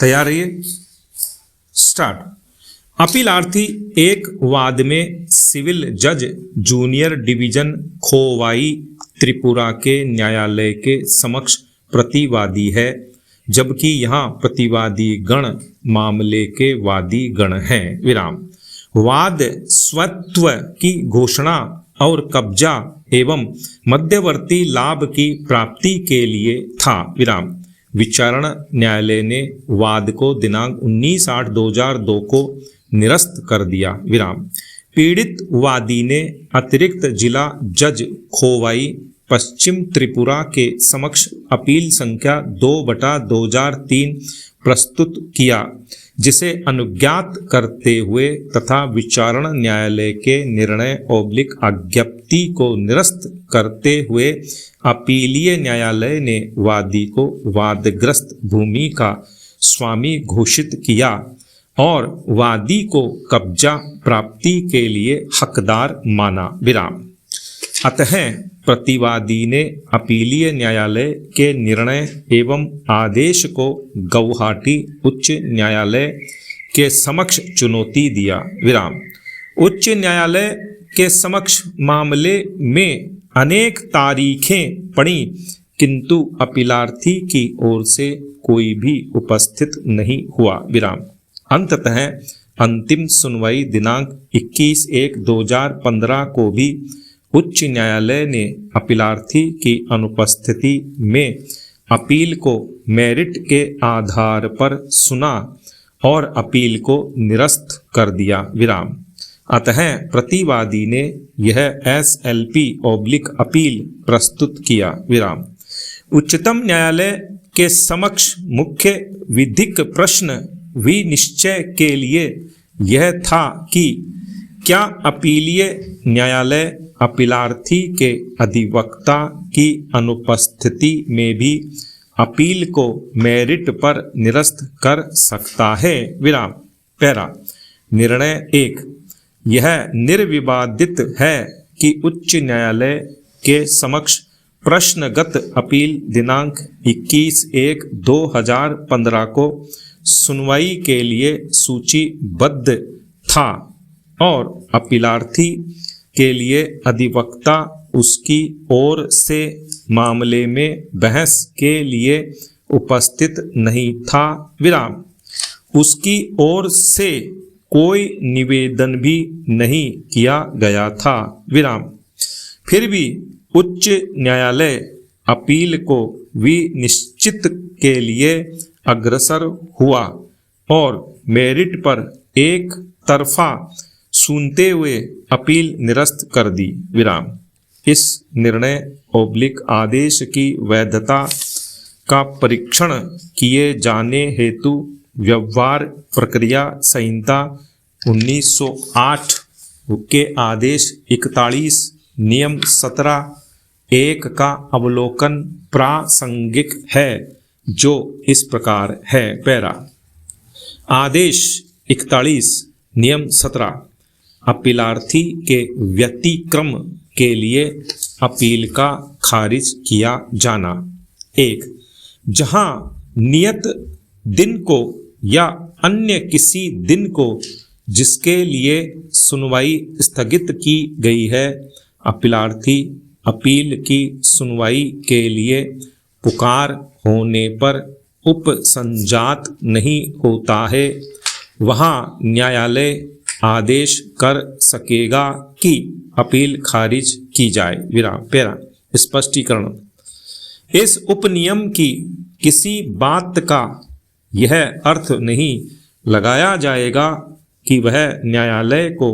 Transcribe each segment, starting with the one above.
तैयार रहिए, स्टार्ट। अपीलार्थी एक वाद में सिविल जज जूनियर डिवीजन खोवाई त्रिपुरा के न्यायालय के समक्ष प्रतिवादी है, जबकि यहाँ प्रतिवादी गण मामले के वादी गण हैं। विराम। वाद स्वत्व की घोषणा और कब्जा एवं मध्यवर्ती लाभ की प्राप्ति के लिए था। विराम। विचारण न्यायालय ने वाद को दिनांक 19/8/2002 को निरस्त कर दिया। विराम। पीड़ित वादी ने अतिरिक्त जिला जज खोवाई पश्चिम त्रिपुरा के समक्ष अपील संख्या 2/2003 प्रस्तुत किया, जिसे अनुज्ञात करते हुए तथा विचारण न्यायालय के निर्णय आज्ञप्ति को निरस्त करते हुए अपीलीय न्यायालय ने वादी को वादग्रस्त भूमि का स्वामी घोषित किया और वादी को कब्जा प्राप्ति के लिए हकदार माना। विराम। अतः प्रतिवादी ने अपीलीय न्यायालय के निर्णय एवं आदेश को गुवाहाटी उच्च न्यायालय के समक्ष चुनौती दिया। विराम। उच्च न्यायालय के समक्ष मामले में अनेक तारीखें पड़ी, किंतु अपीलार्थी की ओर से कोई भी उपस्थित नहीं हुआ। विराम। अंततः अंतिम सुनवाई दिनांक 21/1/2015 को भी उच्च न्यायालय ने अपीलार्थी की अनुपस्थिति में अपील को मेरिट के आधार पर सुना और अपील को निरस्त कर दिया। विराम। अतः प्रतिवादी ने यह SLP अपील प्रस्तुत किया। विराम। उच्चतम न्यायालय के समक्ष मुख्य विधिक प्रश्न विनिश्चय के लिए यह था कि क्या अपीलीय न्यायालय अपीलार्थी के अधिवक्ता की अनुपस्थिति में भी अपील को मेरिट पर निरस्त कर सकता है। विराम। पैरा। निर्णय 1। यह निर्विवादित है कि उच्च न्यायालय के समक्ष प्रश्नगत अपील दिनांक 21/1/2015 को सुनवाई के लिए सूचीबद्ध था और अपीलार्थी के लिए अधिवक्ता उसकी ओर से मामले में बहस के लिए उपस्थित नहीं था। विराम। उसकी ओर से कोई निवेदन भी नहीं किया गया था। विराम। फिर भी उच्च न्यायालय अपील को विनिश्चित के लिए अग्रसर हुआ और मेरिट पर एक तरफा सुनते हुए अपील निरस्त कर दी। विराम। इस निर्णय आदेश की वैधता का परीक्षण किए जाने हेतु व्यवहार प्रक्रिया संहिता 1908 के आदेश 41 नियम 17(1) का अवलोकन प्रासंगिक है, जो इस प्रकार है। पैरा। आदेश 41 नियम 17 अपीलार्थी के व्यतिक्रम के लिए अपील का खारिज किया जाना। 1. जहां नियत दिन को या अन्य किसी दिन को जिसके लिए सुनवाई स्थगित की गई है, अपीलार्थी अपील की सुनवाई के लिए पुकार होने पर उपसंजात नहीं होता है, वहां न्यायालय आदेश कर सकेगा कि अपील खारिज की जाए। विराम। पैरा। स्पष्टीकरण। इस उपनियम की किसी बात का यह अर्थ नहीं लगाया जाएगा कि वह न्यायालय को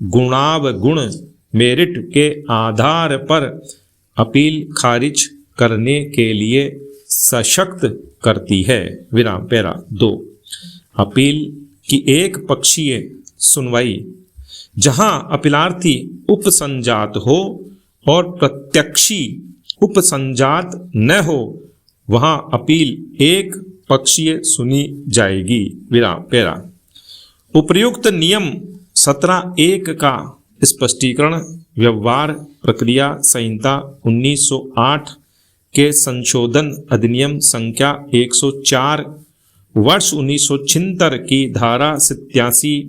गुणावगुण मेरिट के आधार पर अपील खारिज करने के लिए सशक्त करती है। विराम। पैरा 2। अपील की एक पक्षीय सुनवाई। जहां अपीलार्थी उपसंजात हो और प्रत्यक्षी उपसंजात न हो, वहां अपील एक पक्षीय सुनी जाएगी। विराम। पैरा। उपर्युक्त नियम 17(1) का स्पष्टीकरण व्यवहार प्रक्रिया संहिता 1908 के संशोधन अधिनियम संख्या 104 वर्ष 1976 की धारा 87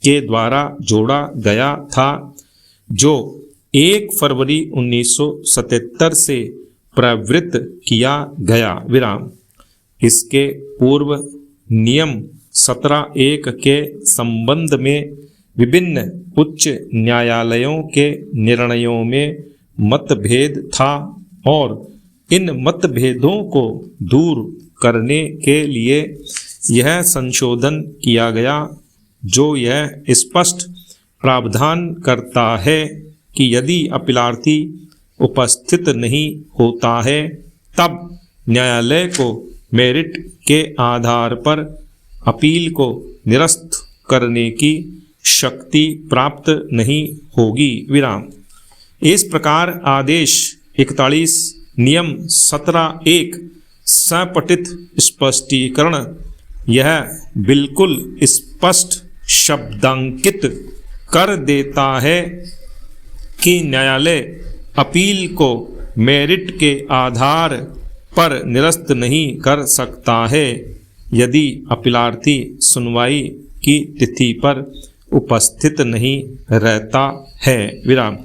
के द्वारा जोड़ा गया था, जो 1 फरवरी 1977 से प्रवृत्त किया गया। विराम। इसके पूर्व नियम 17(1) के संबंध में विभिन्न उच्च न्यायालयों के निर्णयों में मतभेद था और इन मतभेदों को दूर करने के लिए यह संशोधन किया गया, जो यह स्पष्ट प्रावधान करता है कि यदि अपीलार्थी उपस्थित नहीं होता है तब न्यायालय को मेरिट के आधार पर अपील को निरस्त करने की शक्ति प्राप्त नहीं होगी। विराम। इस प्रकार आदेश 41 नियम 17(1) सपठित स्पष्टीकरण यह बिल्कुल स्पष्ट शब्दांकित कर देता है कि न्यायालय अपील को मेरिट के आधार पर निरस्त नहीं कर सकता है यदि अपीलार्थी सुनवाई की तिथि पर उपस्थित नहीं रहता है। विराम।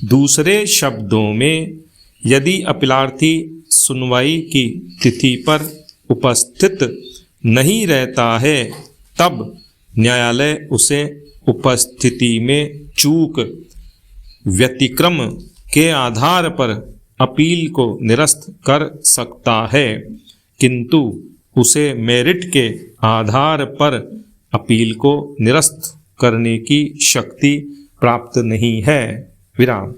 दूसरे शब्दों में, यदि अपीलार्थी सुनवाई की तिथि पर उपस्थित नहीं रहता है तब न्यायालय उसे उपस्थिति में चूक, व्यतिक्रम के आधार पर अपील को निरस्त कर सकता है, किंतु उसे मेरिट के आधार पर अपील को निरस्त करने की शक्ति प्राप्त नहीं है। विराम।